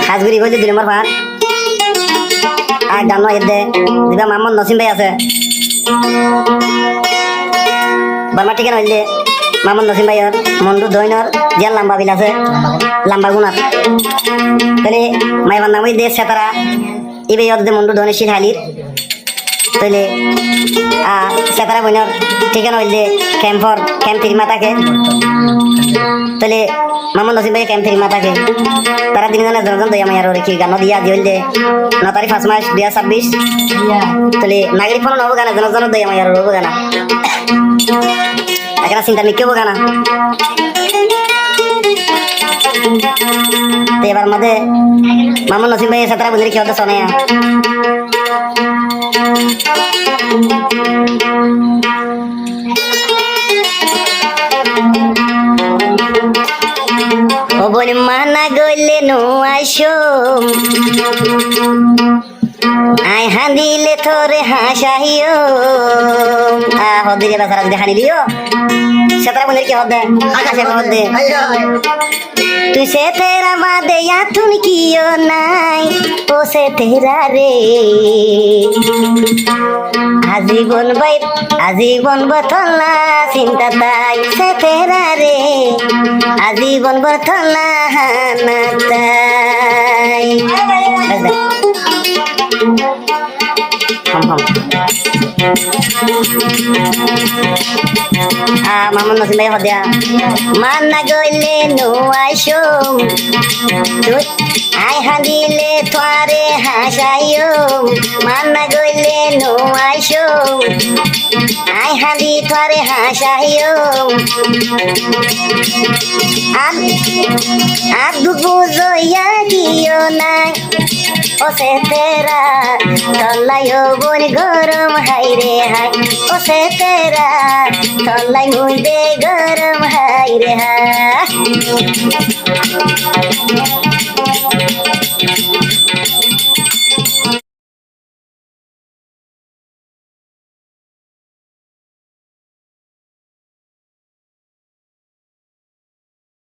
হাজগুড়ি কইতে 2 নম্বর পার আর গান এদে দিবা মোহাম্মদ নসিম ভাই আছে বারমা ঠিকানা হইলে মোহাম্মদ নসিম ভাইয়ের মন্ডু দৈনর যে লম্বা বিল আছে লম্বা গুণার তাহলে মাইবার নাম দে সেতারা ইবে ইয়দে মন্ডু দৈনের শিল হালির তাহলে সেতারা বইনর ঠিকানা হইলে ক্যাম্প ফিরিমা থাকে তাহলে মোহাম্মদ নসিম ভাই ক্যাম্প ফিরিমা থাকে তারা তিনজনে জন দইয়া মাইয়ার কি গান দিয়া দি হইলে 9 তারিখ 5 মাস 2026 তাহলে নাগরিক ফোন হবো গানা জন দইয়া মাইয়ার হবো গানা একটা চিন্তা নিকে হবো গানা তো এবার মধ্যে মোহাম্মদ নসিম ভাই সেতারা বুঝলি কি হতে শোনে ও বলি মানা গইলে নো আইসো আই হাঁদিলে তোরে হাসাইও হদিরে বাসারা যদি হানিলিও সেতারা বলে কি হবে আকাশে হবে তুই সে তেরা বাদে ইয়াতুন কিও নাই ও সে তেরা রে আজীবন বতলা চিন্তা তাই সে তেরা রে আজীবন বতলা হানা তাই মোহাম্মদ নসিম ভাই হদিয়া মানা গইলে নো আইসো আই হাঁদিলে তোরে হাসাইও মানা গইলে নো আইসো আই হাঁদি তোরে হাসাইও আর বুঝইয়া দিও না ও সে তেরা তল্লাইও বন গরম হাই রে হাই ও সে তেরা তল্লাই মুই দে গরম হাই রে হাই